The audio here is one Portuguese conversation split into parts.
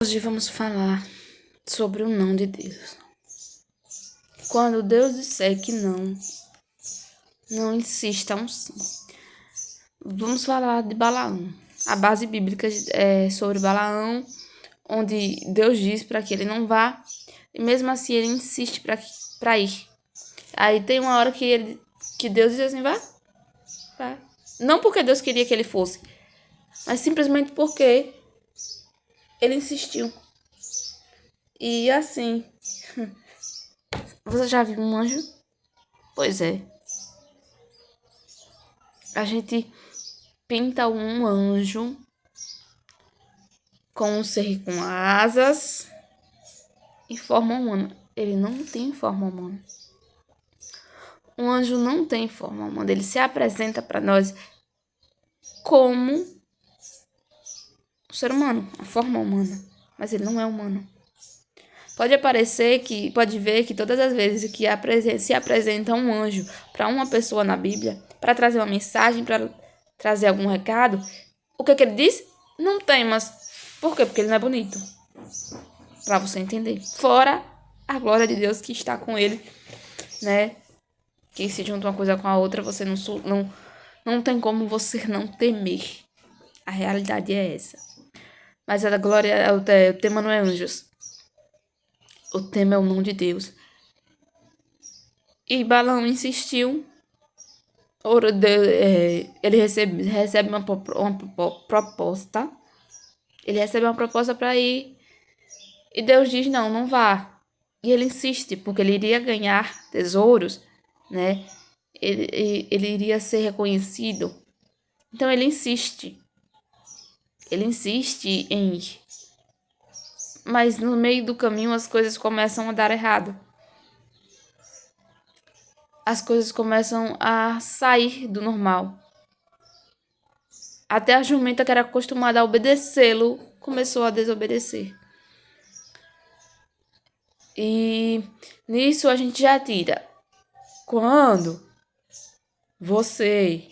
Hoje vamos falar sobre o não de Deus. Quando Deus disser que não, não insista um sim. Vamos falar de Balaão. A base bíblica é sobre Balaão, onde Deus diz para que ele não vá, e mesmo assim ele insiste para ir. Aí tem uma hora que Deus diz assim, vá. Não porque Deus queria que ele fosse, mas simplesmente porque ele insistiu. E assim, você já viu um anjo? Pois é. A gente pinta um anjo com um ser com asas e forma humana. Ele não tem forma humana. Um anjo não tem forma humana. Ele se apresenta para nós como um ser humano, a forma humana, mas ele não é humano. Pode ver que todas as vezes que se apresenta um anjo para uma pessoa na Bíblia, para trazer uma mensagem, para trazer algum recado, o que ele diz? Não temas. Por quê? Porque ele não é bonito. Para você entender. Fora a glória de Deus que está com ele, né? Que se junta uma coisa com a outra, você não tem como você não temer. A realidade é essa. Mas a glória, o tema não é anjos. O tema é o não de Deus. E Balaão insistiu. Ele recebe uma proposta. Ele recebe uma proposta para ir. E Deus diz, não vá. E ele insiste, porque ele iria ganhar tesouros, né? Ele iria ser reconhecido. Então ele insiste. Ele insiste em ir. Mas no meio do caminho as coisas começam a dar errado. As coisas começam a sair do normal. Até a jumenta, que era acostumada a obedecê-lo, começou a desobedecer. E nisso a gente já tira. Quando você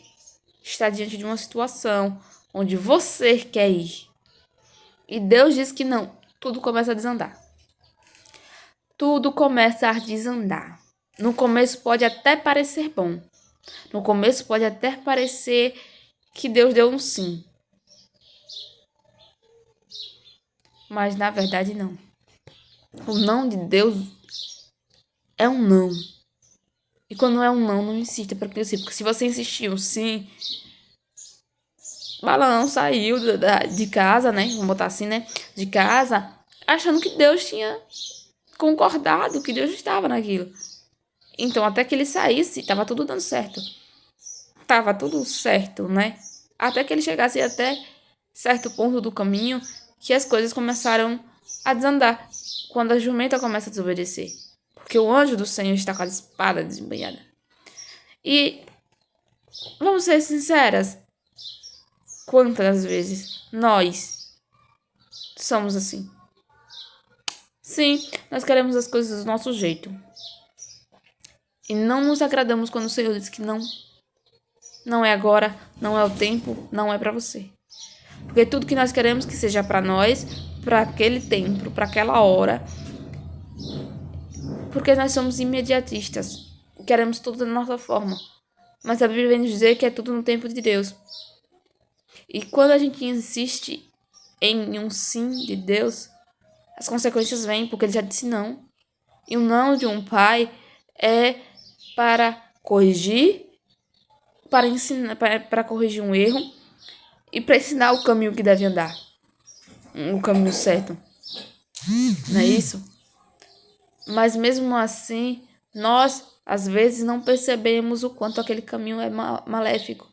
está diante de uma situação onde você quer ir e Deus diz que não, tudo começa a desandar. Tudo começa a desandar. No começo pode até parecer bom. No começo pode até parecer que Deus deu um sim. Mas na verdade não. O não de Deus é um não. E quando é um não insista, porque se você insistir um sim, Balaão saiu de casa, né? Vamos botar assim, né? De casa, achando que Deus tinha concordado, que Deus estava naquilo. Então, até que ele saísse, tava tudo dando certo. Tava tudo certo, né? Até que ele chegasse até certo ponto do caminho, que as coisas começaram a desandar. Quando a jumenta começa a desobedecer. Porque o anjo do Senhor está com a espada desembanhada. E, vamos ser sinceras, quantas vezes nós somos assim? Sim, nós queremos as coisas do nosso jeito. E não nos agradamos quando o Senhor diz que não. Não é agora, não é o tempo, não é para você. Porque tudo que nós queremos que seja para nós, para aquele tempo, para aquela hora. Porque nós somos imediatistas. Queremos tudo da nossa forma. Mas a Bíblia vem nos dizer que é tudo no tempo de Deus. E quando a gente insiste em um sim de Deus, as consequências vêm, porque ele já disse não. E o não de um pai é para corrigir, para ensinar, para corrigir um erro e para ensinar o caminho que deve andar. O caminho certo. Não é isso? Mas mesmo assim, nós às vezes não percebemos o quanto aquele caminho é maléfico.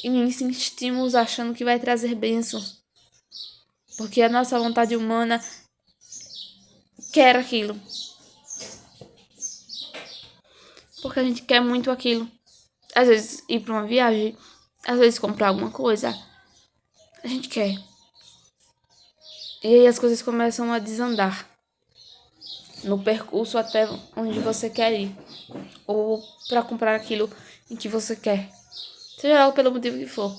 E insistimos achando que vai trazer bênçãos. Porque a nossa vontade humana quer aquilo. Porque a gente quer muito aquilo. Às vezes ir para uma viagem, às vezes comprar alguma coisa. A gente quer. E aí as coisas começam a desandar no percurso até onde você quer ir. Ou para comprar aquilo em que você quer. Seja lá pelo motivo que for.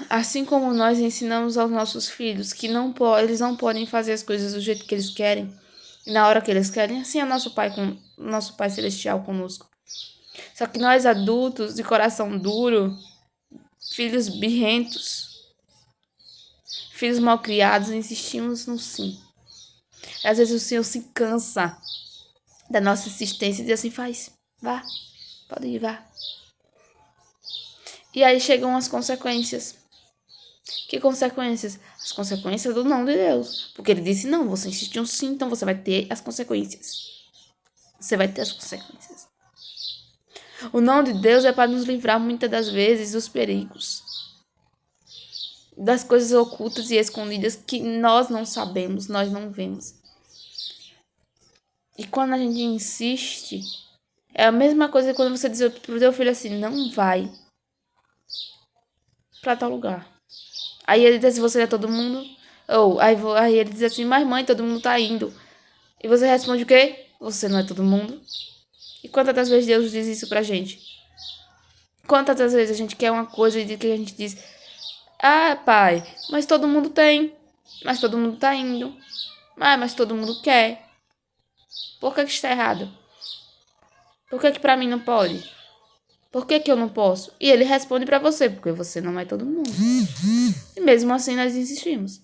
Assim como nós ensinamos aos nossos filhos que eles não podem fazer as coisas do jeito que eles querem, e na hora que eles querem, assim é nosso Pai Celestial conosco. Só que nós adultos, de coração duro, filhos birrentos, filhos mal criados, insistimos no sim. E às vezes o Senhor se cansa da nossa insistência e diz assim, faz, vá, pode ir, vá. E aí chegam as consequências. Que consequências? As consequências do não de Deus. Porque ele disse não, você insistiu sim, então você vai ter as consequências. Você vai ter as consequências. O não de Deus é para nos livrar muitas das vezes dos perigos. Das coisas ocultas e escondidas que nós não sabemos, nós não vemos. E quando a gente insiste, é a mesma coisa que quando você diz pro teu filho assim, não vai pra tal lugar. Aí ele diz assim, você é todo mundo? Ou aí ele diz assim, mas mãe, todo mundo tá indo. E você responde o quê? Você não é todo mundo? E quantas das vezes Deus diz isso pra gente? Quantas das vezes a gente quer uma coisa e que a gente diz, ah, pai, mas todo mundo tem. Mas todo mundo tá indo. Ah, mas todo mundo quer. Por que está errado? Por que pra mim não pode? Por que eu não posso? E ele responde pra você, porque você não é todo mundo. E mesmo assim nós insistimos.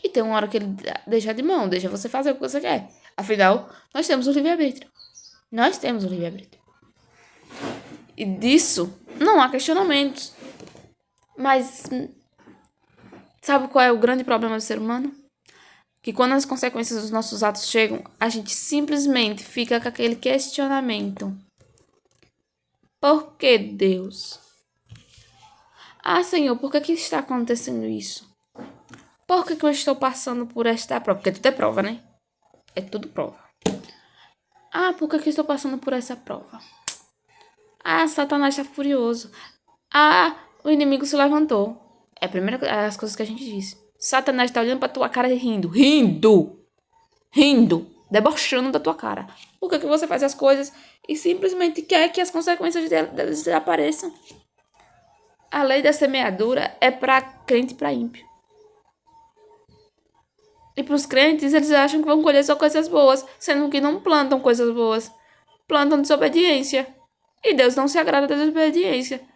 E tem uma hora que ele deixa de mão, deixa você fazer o que você quer. Afinal, nós temos o livre-arbítrio. Nós temos o livre-arbítrio. E disso não há questionamentos. Mas sabe qual é o grande problema do ser humano? Que quando as consequências dos nossos atos chegam, a gente simplesmente fica com aquele questionamento. Por que Deus? Ah, Senhor, por que está acontecendo isso? Por que eu estou passando por esta prova? Porque tudo é prova, né? É tudo prova. Ah, por que eu estou passando por essa prova? Ah, Satanás está furioso. Ah, o inimigo se levantou. É a primeira as coisas que a gente diz. Satanás está olhando pra tua cara e rindo. Rindo. Debochando da tua cara. Por que você faz as coisas e simplesmente quer que as consequências delas apareçam? A lei da semeadura é para crente e para ímpio. E para os crentes, eles acham que vão colher só coisas boas, sendo que não plantam coisas boas. Plantam desobediência. E Deus não se agrada da desobediência.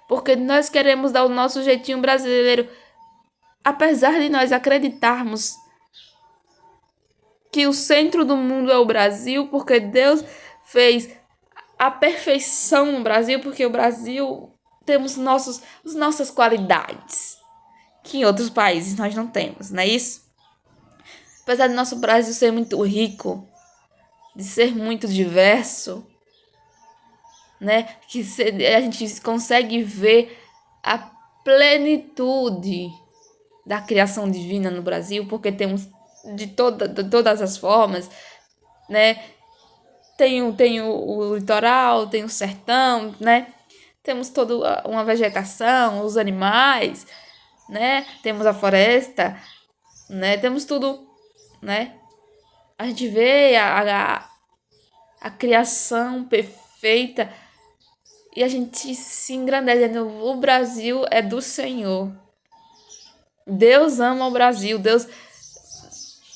Porque nós queremos dar o nosso jeitinho brasileiro. Apesar de nós acreditarmos que o centro do mundo é o Brasil, porque Deus fez a perfeição no Brasil, porque o Brasil temos nossas qualidades, que em outros países nós não temos, não é isso? Apesar do nosso Brasil ser muito rico, de ser muito diverso, né? Que a gente consegue ver a plenitude da criação divina no Brasil, porque temos de todas as formas, né? Tem o litoral, tem o sertão, né? Temos toda uma vegetação, os animais, né? Temos a floresta, né? Temos tudo, né? A gente vê a criação perfeita e a gente se engrandece. O Brasil é do Senhor. Deus ama o Brasil. Deus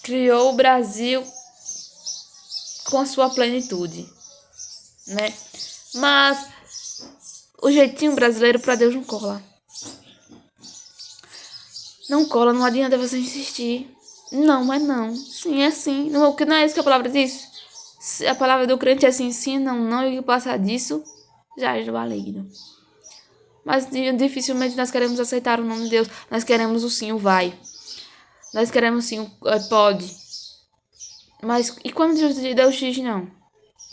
criou o Brasil com a sua plenitude, né? Mas o jeitinho brasileiro para Deus não cola. Não cola, não adianta você insistir. Não, mas não. Sim, é sim. Não é isso que a palavra diz? A palavra do crente é assim, sim, não. E o que passar disso já é do maligno. Mas dificilmente nós queremos aceitar o nome de Deus. Nós queremos o sim, o vai. Nós queremos sim, o pode. Mas e quando Deus diz não?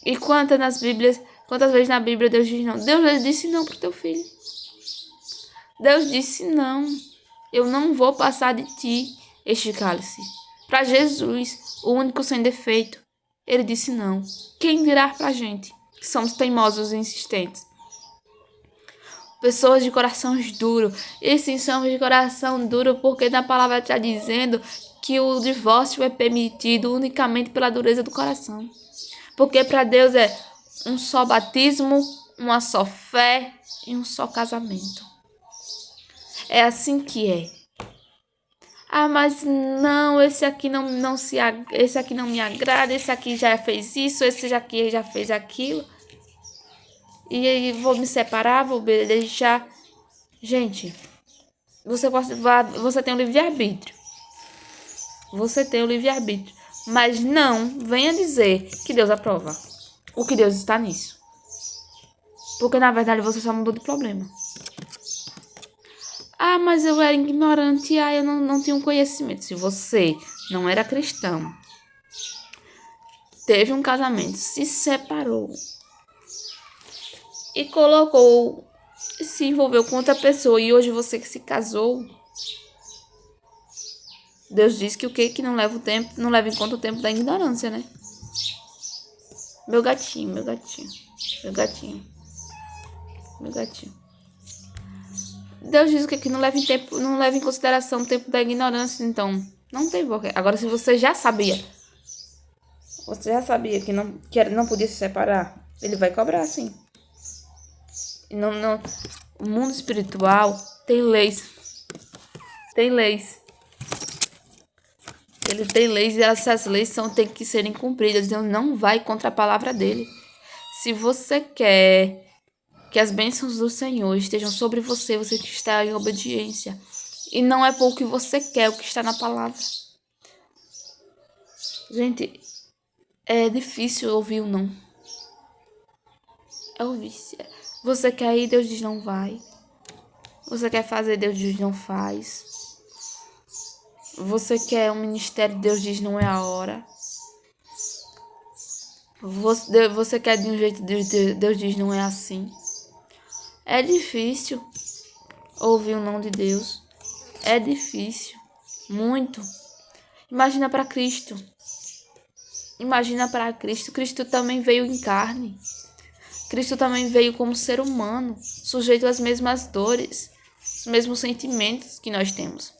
E quantas vezes na Bíblia Deus diz não? Deus disse não pro teu filho. Deus disse não. Eu não vou passar de ti este cálice. Para Jesus, o único sem defeito, ele disse não. Quem dirá pra gente que somos teimosos e insistentes? Pessoas de corações duros. E sim, somos de coração duro porque na palavra está dizendo que o divórcio é permitido unicamente pela dureza do coração. Porque para Deus é um só batismo, uma só fé e um só casamento. É assim que é. Ah, mas não, esse aqui esse aqui não me agrada, esse aqui já fez isso, esse aqui já fez aquilo. E aí vou me separar, vou deixar. Gente, você tem o livre-arbítrio. Você tem o livre-arbítrio. Mas não venha dizer que Deus aprova. O que Deus está nisso. Porque na verdade você só mudou de problema. Ah, mas eu era ignorante. Ah, eu não tinha um conhecimento. Se você não era cristão, teve um casamento, se separou e se envolveu com outra pessoa e hoje você que se casou, Deus diz que o que não leva o tempo, não leva em conta o tempo da ignorância, né? Meu gatinho, meu gatinho, meu gatinho, meu gatinho. Deus diz que não leva não leva em consideração o tempo da ignorância, então não tem porquê. Agora, se você já sabia que não podia se separar, ele vai cobrar, sim. Não, o mundo espiritual tem leis. Tem leis. Ele tem leis e essas leis têm que serem cumpridas. Deus não vai contra a palavra dele. Se você quer que as bênçãos do Senhor estejam sobre você, você que está em obediência. E não é por o que você quer, o que está na palavra. Gente, é difícil ouvir o não. É ouvir. Você quer ir, Deus diz não vai. Você quer fazer, Deus diz não faz. Você quer um ministério, Deus diz não é a hora. Você quer de um jeito, Deus diz não é assim. É difícil ouvir o não de Deus. É difícil. Muito. Imagina para Cristo. Imagina para Cristo. Cristo também veio em carne. Cristo também veio como ser humano, sujeito às mesmas dores, os mesmos sentimentos que nós temos.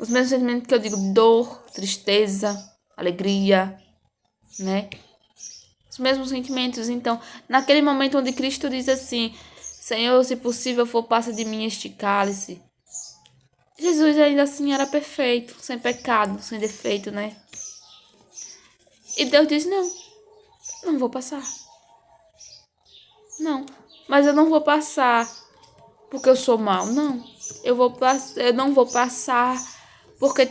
Os mesmos sentimentos que eu digo, dor, tristeza, alegria, né? Os mesmos sentimentos. Então, naquele momento onde Cristo diz assim, Senhor, se possível for, passa de mim este cálice. Jesus ainda assim era perfeito, sem pecado, sem defeito, né? E Deus diz, não vou passar. Não, mas eu não vou passar porque eu sou mau, não. Eu não vou passar porque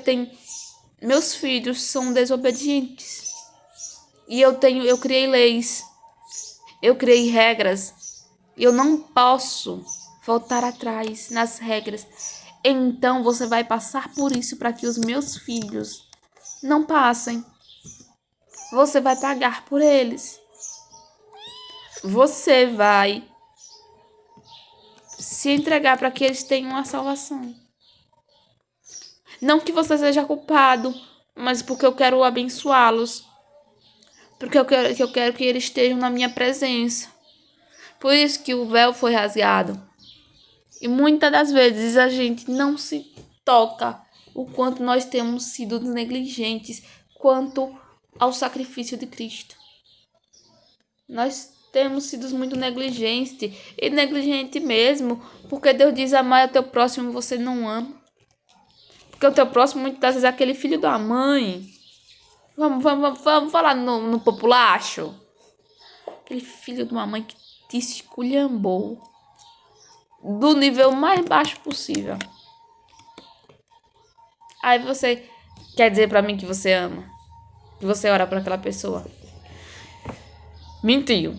meus filhos são desobedientes. E eu criei leis. Eu criei regras. E eu não posso voltar atrás nas regras. Então você vai passar por isso para que os meus filhos não passem. Você vai pagar por eles. Você vai se entregar para que eles tenham a salvação. Não que você seja culpado, mas porque eu quero abençoá-los. Porque eu quero que eles estejam na minha presença. Por isso que o véu foi rasgado. E muitas das vezes a gente não se toca o quanto nós temos sido negligentes quanto ao sacrifício de Cristo. Nós temos sido muito negligentes, e negligente mesmo, porque Deus diz, amar o teu próximo você não ama. Porque o teu próximo muitas das vezes é aquele filho da mãe. Vamos falar no populacho. Aquele filho de uma mãe que te esculhambou do nível mais baixo possível. Aí você quer dizer pra mim que você ama, que você ora pra aquela pessoa. Mentiu.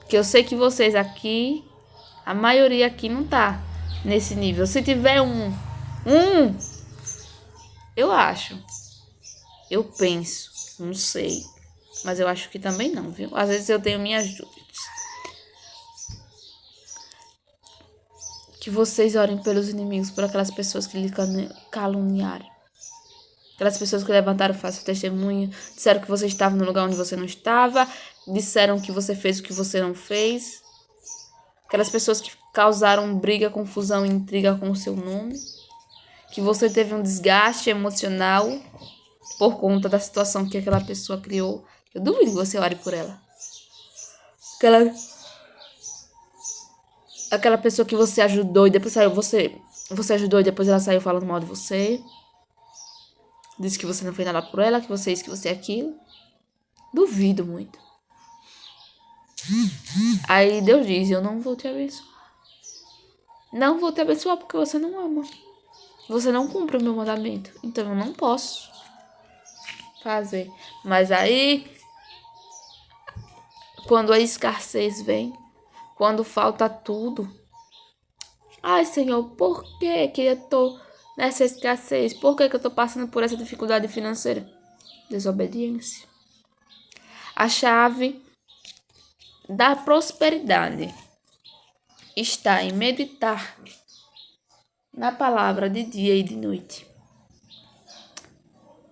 Que eu sei que vocês aqui, a maioria aqui não tá nesse nível. Se tiver eu acho. Eu penso, não sei. Mas eu acho que também não, viu? Às vezes eu tenho minhas dúvidas. Que vocês orem pelos inimigos, por aquelas pessoas que lhe caluniaram. Aquelas pessoas que levantaram falso testemunho, disseram que você estava no lugar onde você não estava, disseram que você fez o que você não fez. Aquelas pessoas que causaram briga, confusão e intriga com o seu nome. Que você teve um desgaste emocional por conta da situação que aquela pessoa criou. Eu duvido que você ore por ela. Aquela pessoa que você ajudou e depois saiu, você ajudou e depois ela saiu falando mal de você. Disse que você não fez nada por ela, que você é isso, que você é aquilo. Duvido muito. Aí Deus diz, eu não vou te abençoar. Não vou te abençoar porque você não ama. Você não cumpre o meu mandamento. Então eu não posso fazer. Mas aí, quando a escassez vem, quando falta tudo. Ai, Senhor, por que eu tô nessa escassez? Por que eu tô passando por essa dificuldade financeira? Desobediência. A chave da prosperidade está em meditar na palavra de dia e de noite,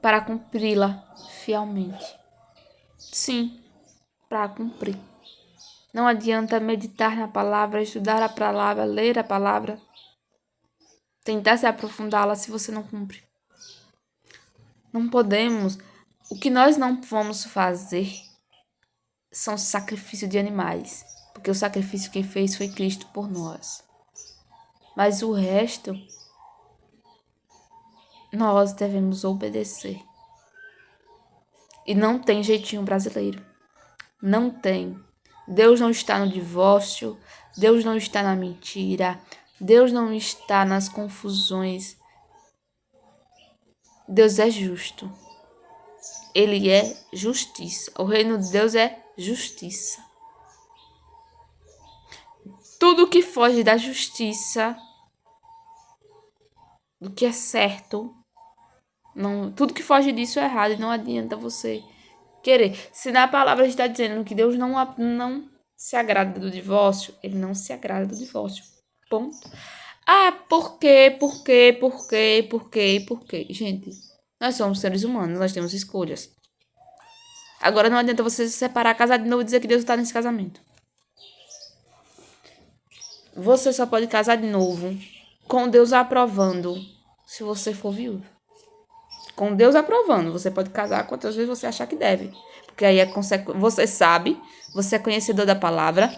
para cumpri-la fielmente. Sim, para cumprir. Não adianta meditar na palavra, estudar a palavra, ler a palavra, tentar se aprofundá-la se você não cumpre. Não podemos. O que nós não vamos fazer são sacrifício de animais, porque o sacrifício quem fez foi Cristo por nós. Mas o resto, nós devemos obedecer. E não tem jeitinho brasileiro. Não tem. Deus não está no divórcio, Deus não está na mentira, Deus não está nas confusões. Deus é justo. Ele é justiça. O reino de Deus é justiça. Tudo que foge da justiça, do que é certo, não, tudo que foge disso é errado e não adianta você querer. Se na palavra está dizendo que Deus não se agrada do divórcio, ele não se agrada do divórcio. Ponto. Ah, por quê? Por quê? Por quê? Por quê? Por quê? Gente, nós somos seres humanos, nós temos escolhas. Agora não adianta você se separar, casar de novo e dizer que Deus está nesse casamento. Você só pode casar de novo com Deus aprovando se você for viúvo. Com Deus aprovando, você pode casar quantas vezes você achar que deve. Porque aí você sabe, você é conhecedor da palavra,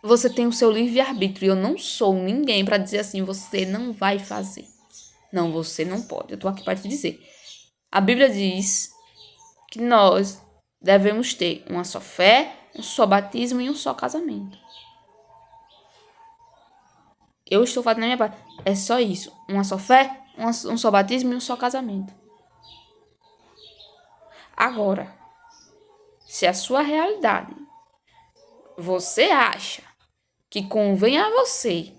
você tem o seu livre-arbítrio. Eu não sou ninguém para dizer assim, você não vai fazer. Não, você não pode. Eu tô aqui para te dizer. A Bíblia diz que nós devemos ter uma só fé, um só batismo e um só casamento. Eu estou fazendo a minha parte. É só isso. Uma só fé, um só batismo e um só casamento. Agora, se a sua realidade, você acha que convém a você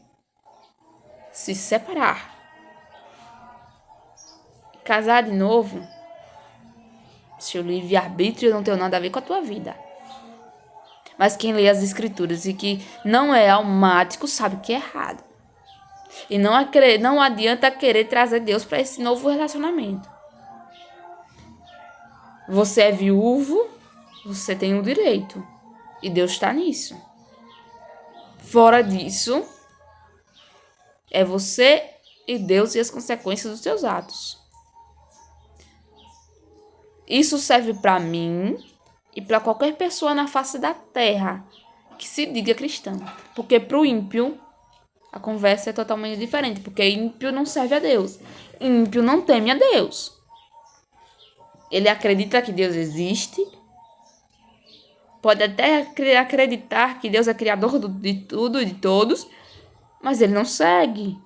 se separar, casar de novo, seu livre-arbítrio não tem nada a ver com a tua vida. Mas quem lê as escrituras e que não é almático sabe que é errado. E não adianta querer trazer Deus para esse novo relacionamento. Você é viúvo, você tem o direito. E Deus está nisso. Fora disso, é você e Deus e as consequências dos seus atos. Isso serve para mim e para qualquer pessoa na face da terra que se diga cristã. Porque para o ímpio, a conversa é totalmente diferente. Porque ímpio não serve a Deus. Ímpio não teme a Deus. Ele acredita que Deus existe. Pode até acreditar que Deus é criador de tudo e de todos. Mas ele não segue.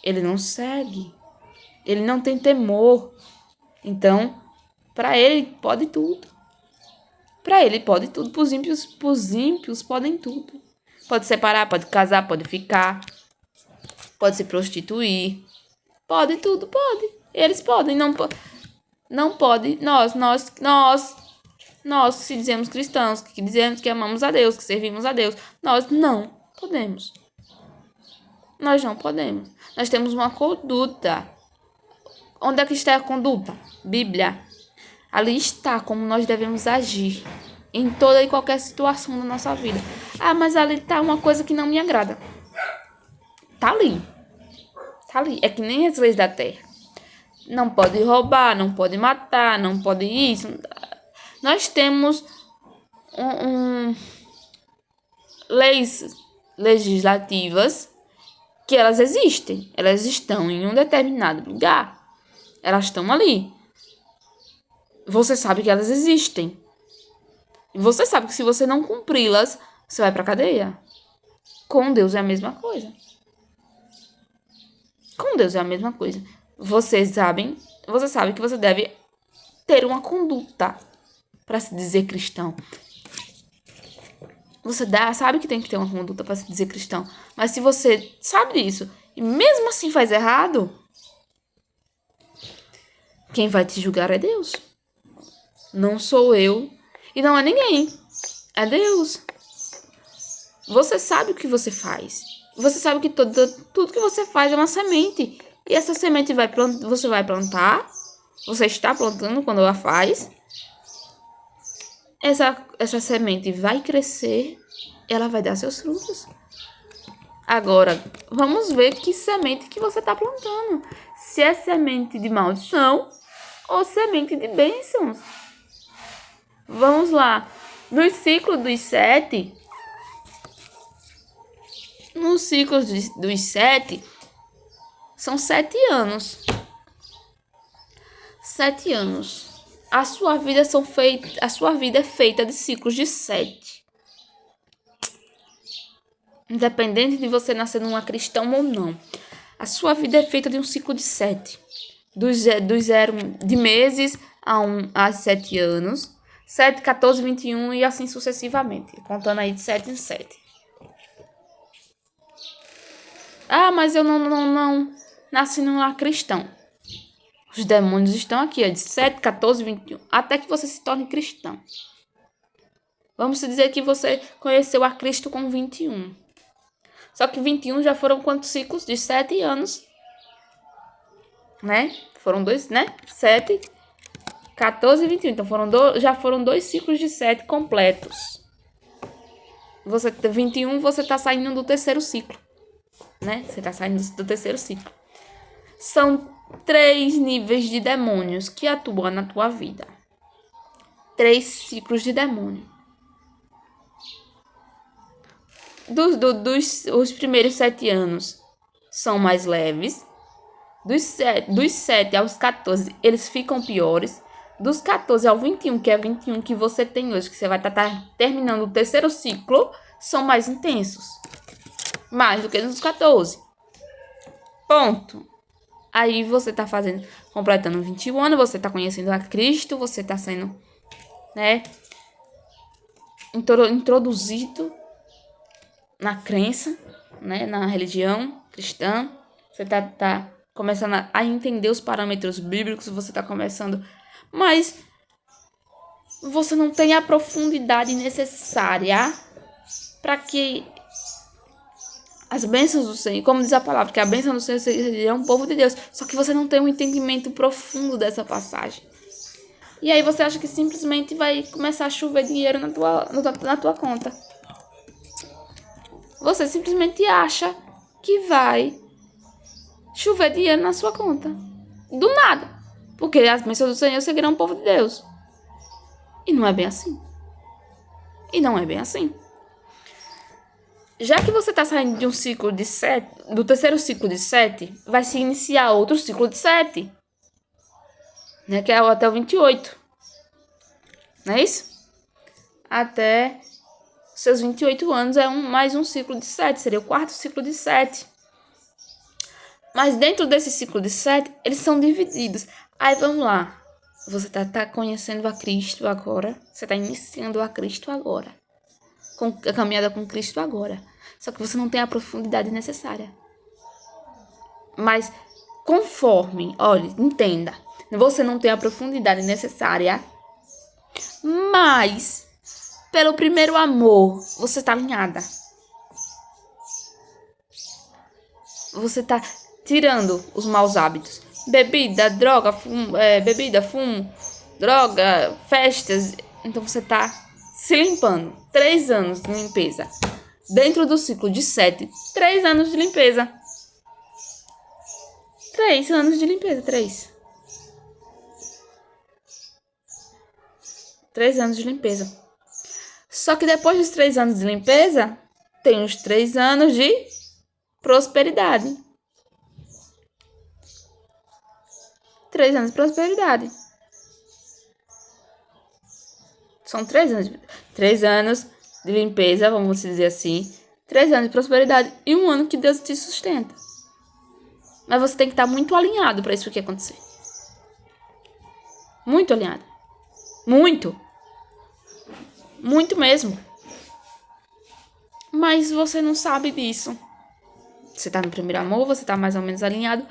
Ele não segue. Ele não tem temor. Então, para ele pode tudo. Para ele pode tudo. Para os ímpios podem tudo. Pode separar, pode casar, pode ficar. Pode se prostituir. Pode tudo, pode. Eles podem, não pode. Nós que dizemos cristãos, que dizemos que amamos a Deus, que servimos a Deus, nós não podemos. Nós não podemos. Nós temos uma conduta. Onde é que está a conduta? Bíblia. Ali está como nós devemos agir em toda e qualquer situação da nossa vida. Ah, mas ali está uma coisa que não me agrada. Tá ali. Tá ali. É que nem as leis da terra. Não pode roubar, não pode matar, não pode isso. Nós temos leis legislativas que elas existem. Elas estão em um determinado lugar. Elas estão ali. Você sabe que elas existem. E você sabe que se você não cumpri-las, você vai para cadeia. Com Deus é a mesma coisa. Com Deus é a mesma coisa. Você sabe que você deve ter uma conduta para se dizer cristão. Você sabe que tem que ter uma conduta para se dizer cristão. Mas se você sabe disso e mesmo assim faz errado, quem vai te julgar é Deus. Não sou eu e não é ninguém. É Deus. Você sabe o que você faz. Você sabe que tudo que você faz é uma semente. E essa semente você vai plantar. Você está plantando quando ela faz. Essa semente vai crescer. Ela vai dar seus frutos. Agora, vamos ver que semente que você está plantando. Se é semente de maldição ou semente de bênçãos. Vamos lá. No ciclo dos 7... Nos ciclos dos 7, são 7 anos. 7 anos. A sua vida é feita de ciclos de 7. Independente de você nascer numa cristã ou não. A sua vida é feita de um ciclo de 7. De meses a 7 anos. 7, 14, 21 e assim sucessivamente. Contando aí de 7 em 7. Ah, mas eu não nasci numa cristão. Os demônios estão aqui, ó, de 7, 14, 21. Até que você se torne cristão. Vamos dizer que você conheceu a Cristo com 21. Só que 21 já foram quantos ciclos? De 7 anos. Né? Foram 2, né? 7, 14 e 21. Então já foram 2 ciclos de 7 completos. 21 você está saindo do terceiro ciclo. Né? Você está saindo do terceiro ciclo. São 3 níveis de demônios que atuam na tua vida. 3 ciclos de demônio. Os primeiros 7 anos são mais leves. Dos 7 aos 14, eles ficam piores. Dos 14 ao 21, que é 21 que você tem hoje, que você vai estar terminando o terceiro ciclo, são mais intensos. Mais do que nos 14. Ponto. Aí você tá completando 21 anos, você tá conhecendo a Cristo, você tá sendo, né, introduzido na crença, né, na religião cristã. Você tá começando a entender os parâmetros bíblicos, você tá começando, mas você não tem a profundidade necessária para que as bênçãos do Senhor, como diz a palavra, que a bênção do Senhor seria um povo de Deus. Só que você não tem um entendimento profundo dessa passagem. E aí você acha que simplesmente vai começar a chover dinheiro na tua conta. Você simplesmente acha que vai chover dinheiro na sua conta. Do nada. Porque as bênçãos do Senhor seguirão o povo de Deus. E não é bem assim. E não é bem assim. Já que você está saindo de um ciclo de 7, do terceiro ciclo de 7, vai se iniciar outro ciclo de 7. Né, que é até o 28. Não é isso? Até seus 28 anos é mais um ciclo de 7. Seria o quarto ciclo de 7. Mas dentro desse ciclo de 7, eles são divididos. Aí vamos lá. Você está conhecendo a Cristo agora. Você está iniciando a Cristo agora. Com a caminhada com Cristo agora. Só que você não tem a profundidade necessária. Mas conforme, olha, entenda. Você não tem a profundidade necessária. Mas, pelo primeiro amor, você está alinhada. Você está tirando os maus hábitos. Bebida, droga, fumo, droga, festas. Então você está se limpando. 3 anos de limpeza. Dentro do ciclo de 7, 3 anos de limpeza. 3 anos de limpeza, 3. 3 anos de limpeza. Só que depois dos 3 anos de limpeza, tem os 3 anos de prosperidade. 3 anos de prosperidade. São 3 anos. 3 anos de limpeza, vamos dizer assim. 3 anos de prosperidade e 1 ano que Deus te sustenta. Mas você tem que estar muito alinhado para isso que acontecer. Muito alinhado. Muito. Muito mesmo. Mas você não sabe disso. Você tá no primeiro amor, você tá mais ou menos alinhado.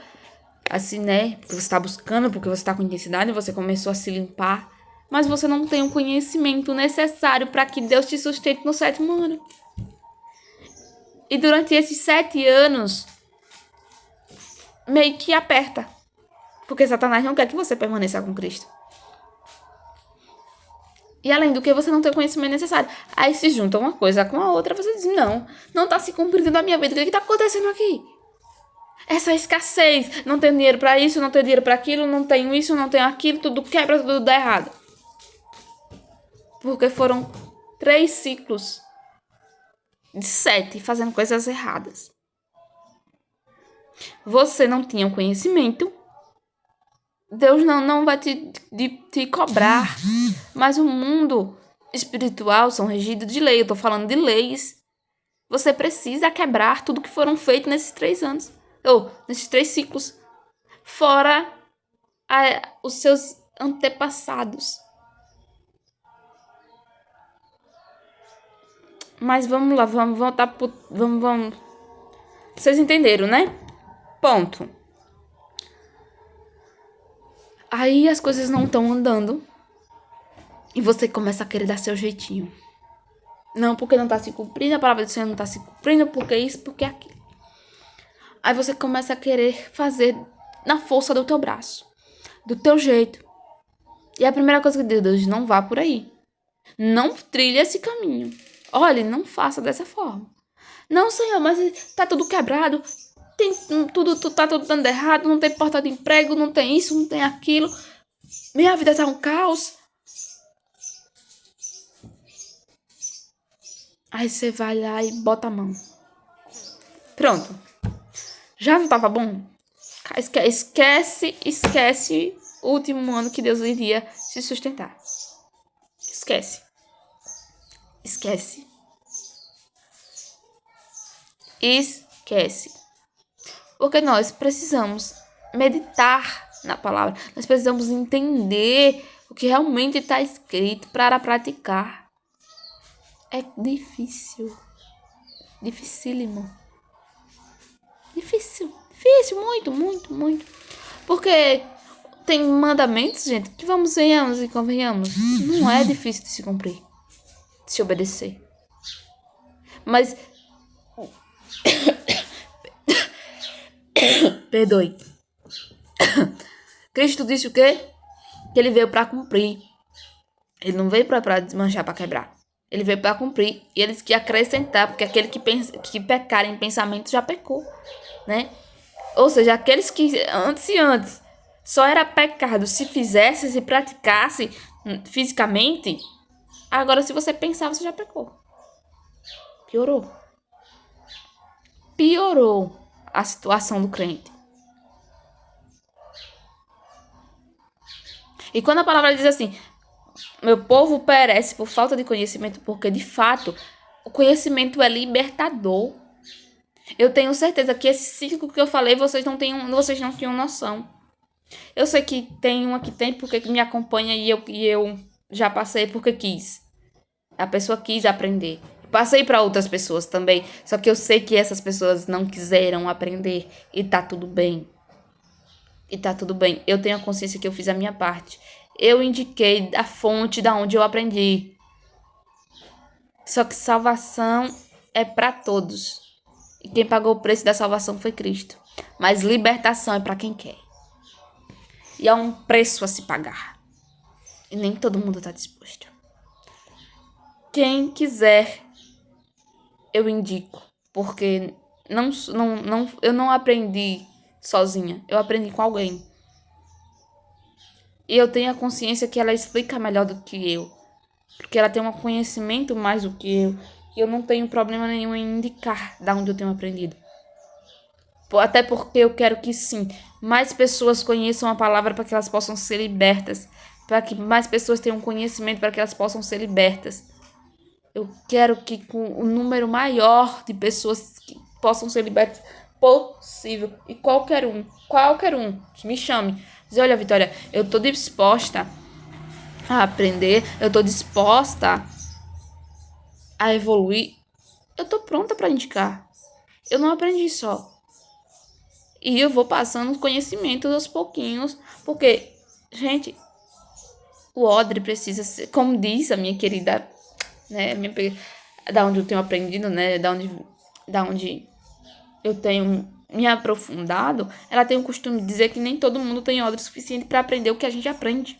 Assim, né? Porque você tá buscando, porque você tá com intensidade, você começou a se limpar. Mas você não tem o conhecimento necessário para que Deus te sustente no 7º ano. E durante esses 7 anos, meio que aperta. Porque Satanás não quer que você permaneça com Cristo. E além do que, você não tem o conhecimento necessário. Aí se junta uma coisa com a outra, você diz, não tá se cumprindo na minha vida. O que tá acontecendo aqui? Essa escassez. Não tenho dinheiro para isso, não tenho dinheiro para aquilo, não tenho isso, não tenho aquilo, tudo quebra, tudo dá errado. Porque foram 3 ciclos de 7 fazendo coisas erradas. Você não tinha o conhecimento. Deus não vai te cobrar. Mas o mundo espiritual são regidos de lei. Eu tô falando de leis. Você precisa quebrar tudo que foram feitos nesses 3 anos. Ou nesses 3 ciclos. Fora os seus antepassados. Mas vamos lá, vamos voltar pro... Vamos. Vocês entenderam, né? Ponto. Aí as coisas não estão andando. E você começa a querer dar seu jeitinho. Não, porque não tá se cumprindo, a palavra do Senhor não tá se cumprindo, porque isso, porque aquilo. Aí você começa a querer fazer na força do teu braço. Do teu jeito. E a primeira coisa que Deus diz, não vá por aí. Não trilhe esse caminho. Olha, não faça dessa forma. Não, Senhor, mas tá tudo quebrado. Tá tudo dando errado. Não tem porta de emprego, não tem isso, não tem aquilo. Minha vida tá um caos. Aí você vai lá e bota a mão. Pronto. Já não tava bom? Esquece o último ano que Deus iria se sustentar. Esquece. Porque nós precisamos meditar na palavra. Nós precisamos entender o que realmente está escrito para praticar. É difícil. Dificílimo. Difícil, muito. Porque tem mandamentos, gente, que venhamos e convenhamos. Não é difícil de se cumprir, de se obedecer. Mas... Perdoe. Cristo disse o quê? Que ele veio para cumprir. Ele não veio para desmanchar, para quebrar. Ele veio para cumprir. E ele quis acrescentar, porque aquele que pecar em pensamento já pecou, né? Ou seja, aqueles que antes só era pecado se fizesse, se praticasse fisicamente. Agora, se você pensar, você já pecou. Piorou a situação do crente. E quando a palavra diz assim, meu povo perece por falta de conhecimento, porque de fato o conhecimento é libertador. Eu tenho certeza que esse ciclo que eu falei, vocês não tinham noção. Eu sei que tem uma que tem porque me acompanha e eu já passei porque quis. A pessoa quis aprender. Passei para outras pessoas também, só que eu sei que essas pessoas não quiseram aprender e tá tudo bem. Eu tenho a consciência que eu fiz a minha parte. Eu indiquei a fonte da onde eu aprendi. Só que salvação é para todos. E quem pagou o preço da salvação foi Cristo. Mas libertação é para quem quer. E há um preço a se pagar. E nem todo mundo está disposto. Quem quiser, eu indico. Porque eu não aprendi sozinha. Eu aprendi com alguém. E eu tenho a consciência que ela explica melhor do que eu. Porque ela tem um conhecimento mais do que eu. E eu não tenho problema nenhum em indicar da onde eu tenho aprendido. Até porque eu quero que, sim, mais pessoas conheçam a palavra para que elas possam ser libertas. Para que mais pessoas tenham conhecimento para que elas possam ser libertas. Eu quero que com o número maior de pessoas que possam ser libertas possível. E qualquer um, me chame. Diz, olha, Vitória, eu tô disposta a aprender, eu tô disposta a evoluir. Eu tô pronta para indicar. Eu não aprendi só. E eu vou passando conhecimentos aos pouquinhos, porque, gente, o odre precisa ser, como diz a minha querida, né, da onde eu tenho aprendido, né, da onde eu tenho me aprofundado, ela tem o costume de dizer que nem todo mundo tem odre suficiente para aprender o que a gente aprende.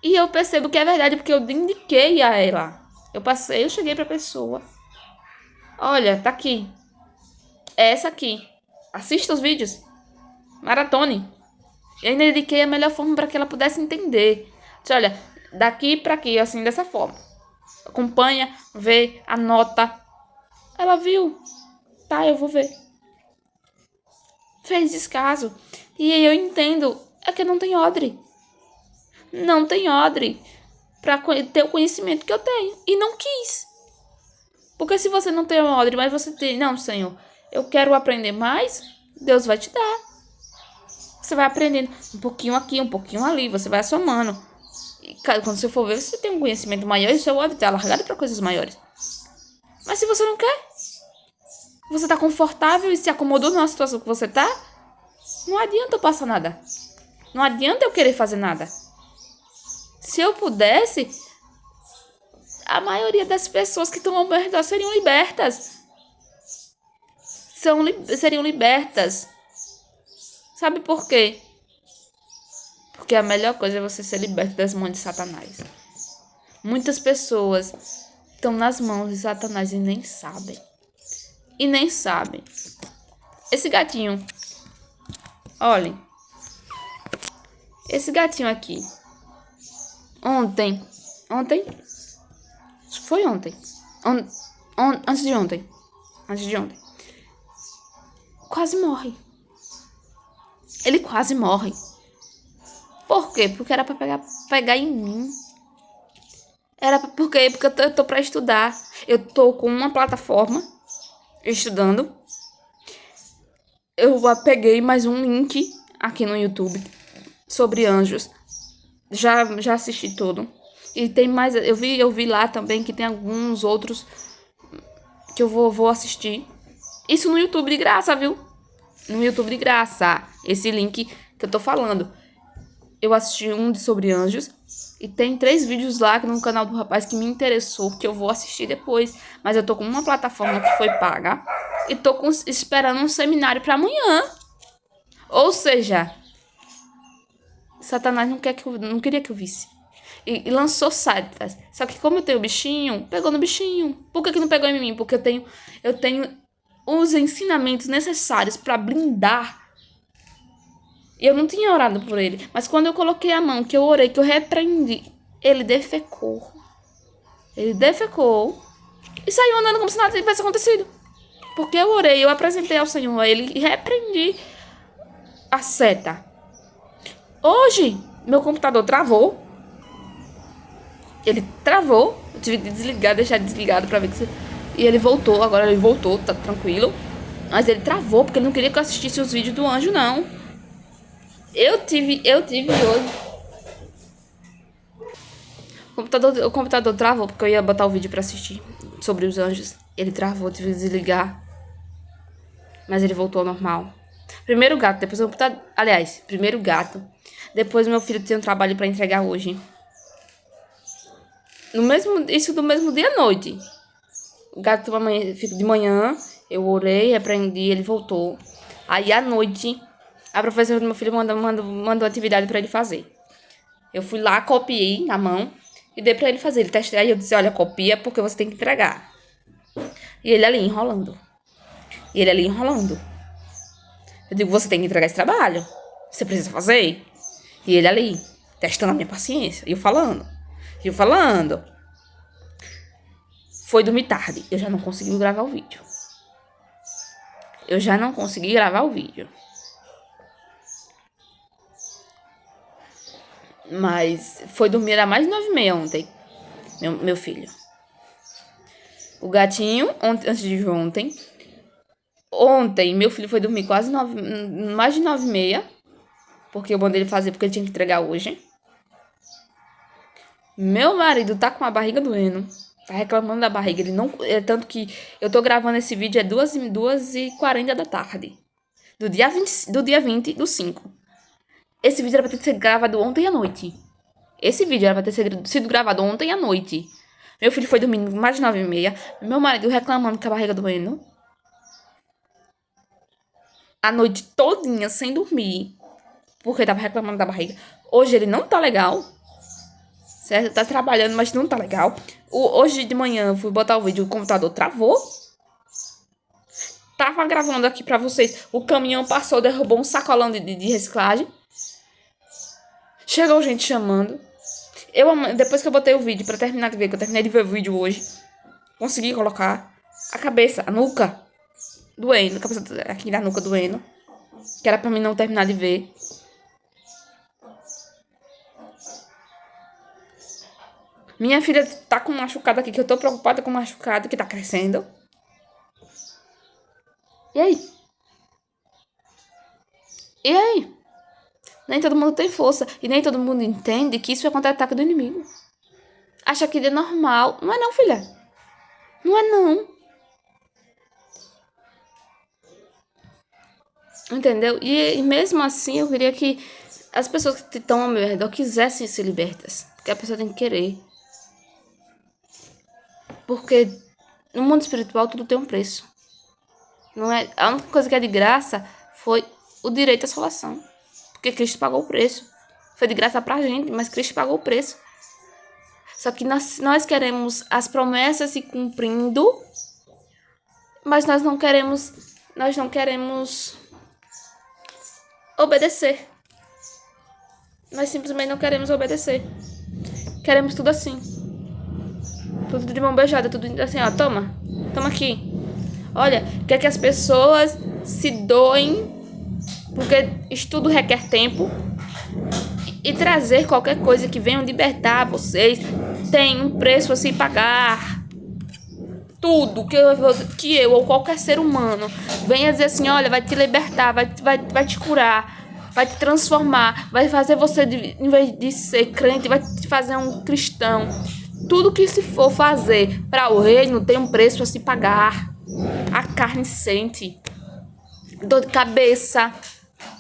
E eu percebo que é verdade, porque eu indiquei a ela. Eu cheguei pra pessoa. Olha, tá aqui. É essa aqui. Assista os vídeos. Maratone. E ainda indiquei a melhor forma para que ela pudesse entender. Disse, olha, daqui para aqui, assim, dessa forma. Acompanha, vê, anota. Ela viu. Tá, eu vou ver. Fez descaso. E aí eu entendo. É que não tem odre. Não tem odre para ter o conhecimento que eu tenho. E não quis. Porque se você não tem odre, mas você tem... Não, Senhor, eu quero aprender mais. Deus vai te dar. Você vai aprendendo um pouquinho aqui, um pouquinho ali. Você vai somando. E quando você for ver, você tem um conhecimento maior e o seu odre está alargado para coisas maiores. Mas se você não quer, você está confortável e se acomodou numa situação que você está, não adianta eu passar nada. Não adianta eu querer fazer nada. Se eu pudesse, a maioria das pessoas que estão ao meu redor seriam libertas. Seriam libertas. Sabe por quê? Porque a melhor coisa é você ser liberto das mãos de Satanás. Muitas pessoas estão nas mãos de Satanás e nem sabem. E nem sabem. Esse gatinho. Olhem. Esse gatinho aqui. Ontem. Acho que foi ontem. Antes de ontem. Quase morre. Ele quase morre. Por quê? Porque era pra pegar em mim. Porque eu tô pra estudar. Eu tô com uma plataforma estudando. Eu peguei mais um link aqui no YouTube sobre anjos. Já assisti tudo. E tem mais. Eu vi lá também que tem alguns outros que eu vou assistir. Isso no YouTube de graça, viu? No YouTube de graça. Esse link que eu tô falando. Eu assisti um sobre anjos. E tem 3 vídeos lá no canal do rapaz que me interessou, que eu vou assistir depois. Mas eu tô com uma plataforma que foi paga. E tô esperando um seminário pra amanhã. Ou seja, Satanás não queria que eu visse. E lançou sites. Só que como eu tenho bichinho, pegou no bichinho. Por que não pegou em mim? Porque eu tenho os ensinamentos necessários pra blindar. E eu não tinha orado por ele. Mas quando eu coloquei a mão, que eu orei, que eu repreendi, ele defecou. Ele defecou. E saiu andando como se nada tivesse acontecido. Porque eu orei, eu apresentei ao Senhor a ele e repreendi a seta. Hoje, meu computador travou. Ele travou. Eu tive que desligar, deixar desligado pra ver que... E ele voltou, agora ele voltou, tá tranquilo. Mas ele travou, porque ele não queria que eu assistisse os vídeos do anjo, não. Eu tive hoje. O computador travou, porque eu ia botar o vídeo pra assistir sobre os anjos. Ele travou, tive que desligar. Mas ele voltou ao normal. Primeiro gato, depois o computador... Aliás, primeiro gato. Depois meu filho tem um trabalho pra entregar hoje. Isso do mesmo dia à noite. O gato fica de manhã. Eu orei, repreendi, ele voltou. Aí à noite, a professora do meu filho mandou atividade pra ele fazer. Eu fui lá, copiei na mão e dei pra ele fazer. Ele testou, aí eu disse, olha, copia porque você tem que entregar. E ele ali enrolando. Eu digo, você tem que entregar esse trabalho. Você precisa fazer. E ele ali, testando a minha paciência. E eu falando. foi dormir tarde. Eu já não consegui gravar o vídeo. Mas foi dormir às mais de 9h30 ontem, meu filho. O gatinho, antes de ontem. Ontem, meu filho foi dormir mais de 9h30. Porque eu mandei ele fazer, porque ele tinha que entregar hoje. Meu marido tá com a barriga doendo. Tá reclamando da barriga. Ele não. É tanto que eu tô gravando esse vídeo 2h40 da tarde. Do dia 20 do 5. Esse vídeo era pra ter sido gravado ontem à noite. Sido gravado ontem à noite. Meu filho foi dormir mais de 9h30. Meu marido reclamando com a barriga doendo. A noite todinha sem dormir. Porque tava reclamando da barriga. Hoje ele não tá legal. Certo? Tá trabalhando, mas não tá legal. Hoje de manhã eu fui botar o vídeo, o computador travou. Tava gravando aqui pra vocês. O caminhão passou, derrubou um sacolão de reciclagem. Chegou gente chamando. Depois que eu botei o vídeo pra terminar de ver, que eu terminei de ver o vídeo hoje, consegui colocar a cabeça, a nuca doendo, a cabeça aqui da nuca doendo, que era pra mim não terminar de ver. Minha filha tá com um machucado aqui, que eu tô preocupada com o machucado que tá crescendo. E aí? Nem todo mundo tem força. E nem todo mundo entende que isso é contra-ataque do inimigo. Acha que é normal. Não é não, filha. Não é não. Entendeu? E mesmo assim, eu queria que as pessoas que estão ao meu redor quisessem ser libertas. Porque a pessoa tem que querer. Porque no mundo espiritual tudo tem um preço. Não é? A única coisa que é de graça foi o direito à salvação. Porque Cristo pagou o preço. Foi de graça pra gente, mas Cristo pagou o preço. Só que nós queremos as promessas se cumprindo, mas nós não queremos obedecer. Nós simplesmente não queremos obedecer. Queremos tudo assim. Tudo de mão beijada, tudo assim, ó, toma aqui. Olha, quer que as pessoas se doem, porque estudo requer tempo, e trazer qualquer coisa que venha libertar vocês tem um preço a se pagar. Tudo que eu ou qualquer ser humano venha dizer assim, olha, vai te libertar, vai te curar, vai te transformar, vai fazer você, em vez de ser crente, vai te fazer um cristão. Tudo que se for fazer para o reino tem um preço a se pagar. A carne sente dor de cabeça,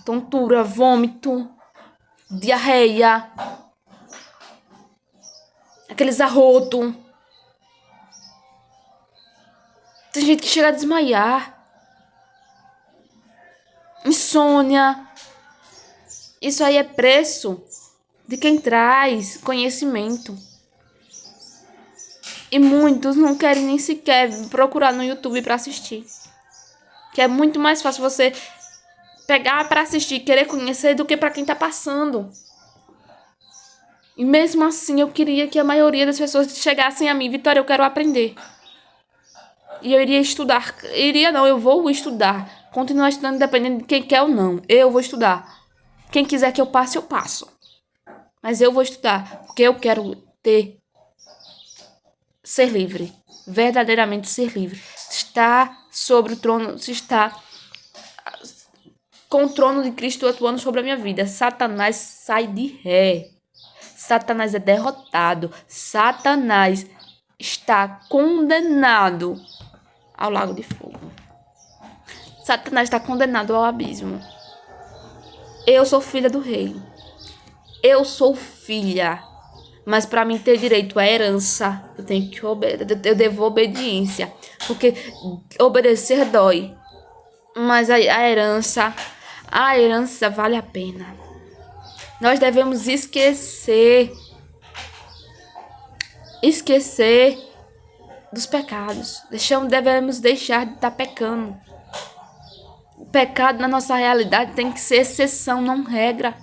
tontura, vômito, diarreia, aqueles arrotos. Tem gente que chega a desmaiar. Insônia. Isso aí é preço de quem traz conhecimento. E muitos não querem nem sequer procurar no YouTube para assistir. Que é muito mais fácil você pegar para assistir, querer conhecer, do que para quem tá passando. E mesmo assim, eu queria que a maioria das pessoas chegassem a mim, Vitória, eu quero aprender. E eu iria estudar. Eu vou estudar. Continuar estudando, independente de quem quer ou não. Eu vou estudar. Quem quiser que eu passe, eu passo. Mas eu vou estudar, porque eu quero ser livre. Verdadeiramente ser livre. Estar sobre o trono, estar com o trono de Cristo atuando sobre a minha vida. Satanás sai de ré. Satanás é derrotado. Satanás está condenado ao lago de fogo. Satanás está condenado ao abismo. Eu sou filha do rei. Eu sou filha. Mas para mim ter direito à herança, eu tenho que eu devo obediência. Porque obedecer dói. Mas a herança vale a pena. Nós devemos esquecer dos pecados. Devemos deixar de estar pecando. O pecado na nossa realidade tem que ser exceção, não regra.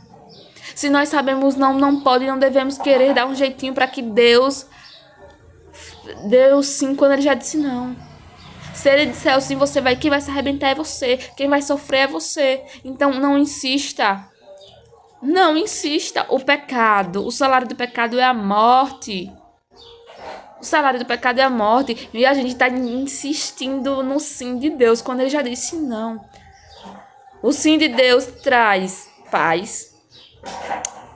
Se nós sabemos não pode, não devemos querer dar um jeitinho para que Deus Deus sim quando ele já disse não. Se ele disser sim, quem vai se arrebentar é você. Quem vai sofrer é você. Então não insista. Não insista. O salário do pecado é a morte. O salário do pecado é a morte. E a gente está insistindo no sim de Deus quando ele já disse não. O sim de Deus traz paz.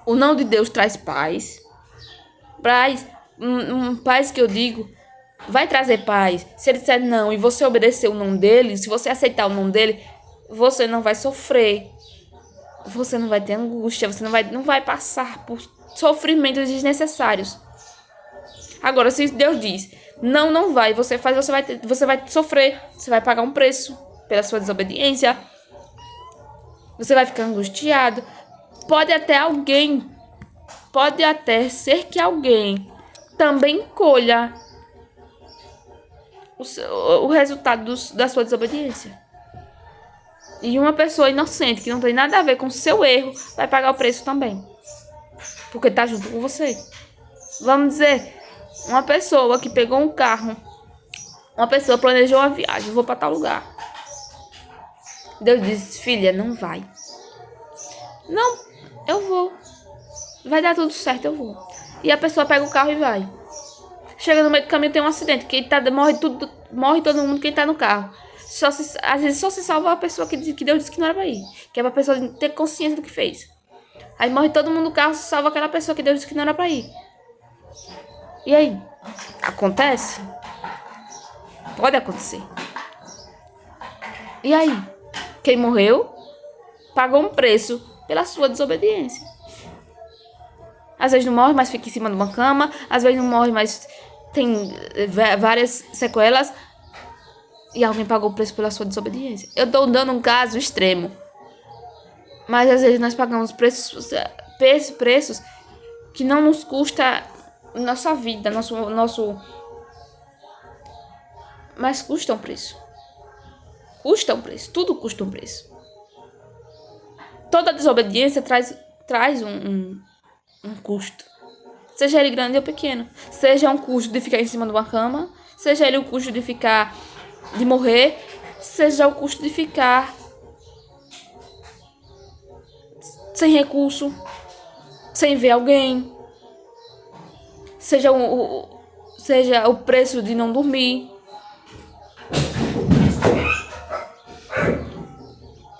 O não de Deus traz paz. Paz que eu digo vai trazer paz. Se ele disser não e você obedecer o não dele, se você aceitar o não dele, você não vai sofrer. Você não vai ter angústia, você não vai passar por sofrimentos desnecessários. Agora, se Deus diz, não vai, você vai sofrer, você vai pagar um preço pela sua desobediência. Você vai ficar angustiado. Pode até ser que alguém também colha o resultado da sua desobediência. E uma pessoa inocente, que não tem nada a ver com o seu erro, vai pagar o preço também. Porque tá junto com você. Vamos dizer, uma pessoa que pegou um carro, uma pessoa planejou uma viagem, vou para tal lugar. Deus disse, filha, não vai. Não, eu vou. Vai dar tudo certo, eu vou. E a pessoa pega o carro e vai. Chega no meio do caminho, tem um acidente. Morre todo mundo quem tá no carro. Às vezes só se salva a pessoa que Deus disse que não era pra ir. Que é pra pessoa ter consciência do que fez. Aí morre todo mundo no carro, se salva aquela pessoa que Deus disse que não era pra ir. E aí? Acontece? Pode acontecer. E aí? Quem morreu pagou um preço pela sua desobediência. Às vezes não morre, mas fica em cima de uma cama. Às vezes não morre, mas tem várias sequelas. E alguém pagou o preço pela sua desobediência. Eu estou dando um caso extremo. Mas às vezes nós pagamos preços que não nos custa nossa vida, mas custa um preço. Custa um preço. Tudo custa um preço. Toda desobediência traz um custo. Seja ele grande ou pequeno. Seja um custo de ficar em cima de uma cama. Seja ele o custo de morrer. Seja o custo de ficar sem recurso. Sem ver alguém. Seja o preço de não dormir.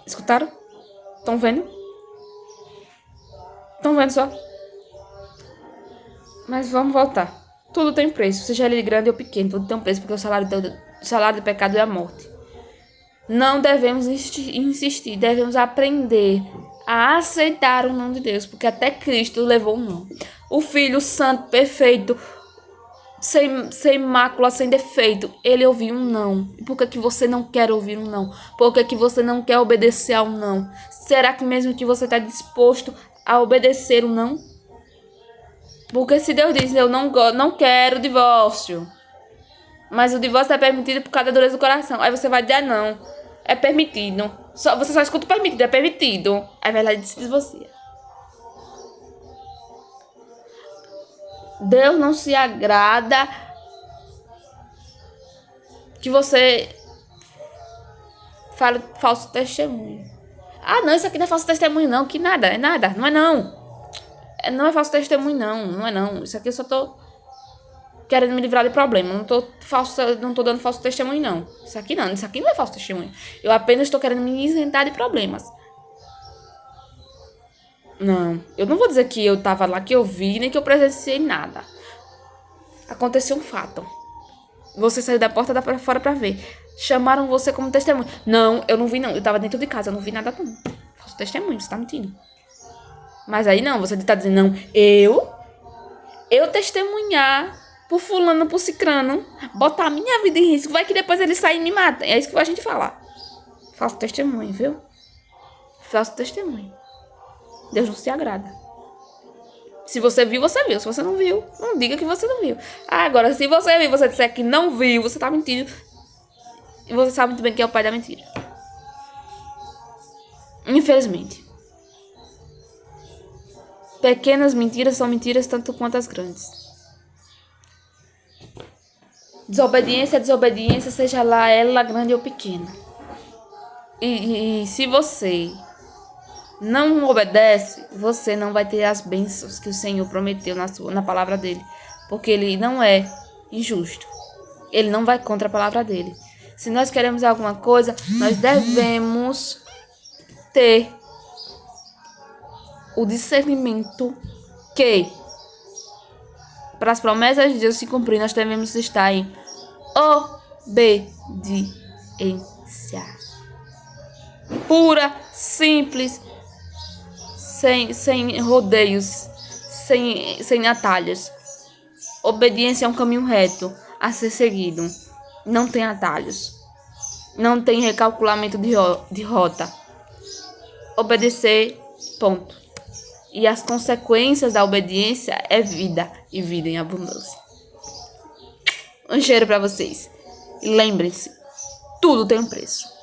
Escutaram? Estão vendo? Estão vendo só? Mas vamos voltar. Tudo tem preço, seja ele grande ou pequeno, tudo tem um preço, porque o salário do pecado é a morte. Não devemos insistir, devemos aprender a aceitar o não de Deus, porque até Cristo levou um não. O Filho Santo, perfeito, sem mácula, sem defeito, ele ouviu um não. E por que você não quer ouvir um não? Por que você não quer obedecer ao não? Será que mesmo que você está disposto a obedecer o não? Porque se Deus diz, eu não quero divórcio, mas o divórcio é permitido por causa da dureza do coração. Aí você vai dizer, não, é permitido. Você só escuta o permitido, é permitido. Aí vai lá e se divorcia. Deus não se agrada que você fale falso testemunho. Ah, não, isso aqui não é falso testemunho, não. Que nada, é nada, não é não. Não é falso testemunho, não é não. Isso aqui eu só tô querendo me livrar de problema. Não tô dando falso testemunho, não. Isso aqui não é falso testemunho. Eu apenas estou querendo me isentar de problemas. Não, eu não vou dizer que eu tava lá, que eu vi, nem que eu presenciei nada. Aconteceu um fato. Você saiu da porta pra fora pra ver. Chamaram você como testemunho. Não, eu não vi, não. Eu tava dentro de casa, eu não vi nada, não. Falso testemunho, você tá mentindo. Mas aí não, você tá dizendo, não, eu testemunhar por fulano, por cicrano, botar a minha vida em risco, vai que depois ele sai e me mata. É isso que a gente fala. Falso testemunho, viu? Falso testemunho. Deus não se agrada. Se você viu, você viu. Se você não viu, não diga que você não viu. Agora, se você viu, você disser que não viu, você tá mentindo. E você sabe muito bem que é o pai da mentira. Infelizmente. Pequenas mentiras são mentiras tanto quanto as grandes. Desobediência é desobediência, seja lá ela grande ou pequena. E se você não obedece, você não vai ter as bênçãos que o Senhor prometeu na palavra dele. Porque ele não é injusto. Ele não vai contra a palavra dele. Se nós queremos alguma coisa, nós devemos ter o discernimento que, para as promessas de Deus se cumprir, nós devemos estar em obediência. Pura, simples, sem rodeios, sem atalhos. Obediência é um caminho reto a ser seguido. Não tem atalhos. Não tem recalculamento de rota. Obedecer, ponto. E as consequências da obediência é vida e vida em abundância. Um cheiro para vocês. E lembrem-se, tudo tem um preço.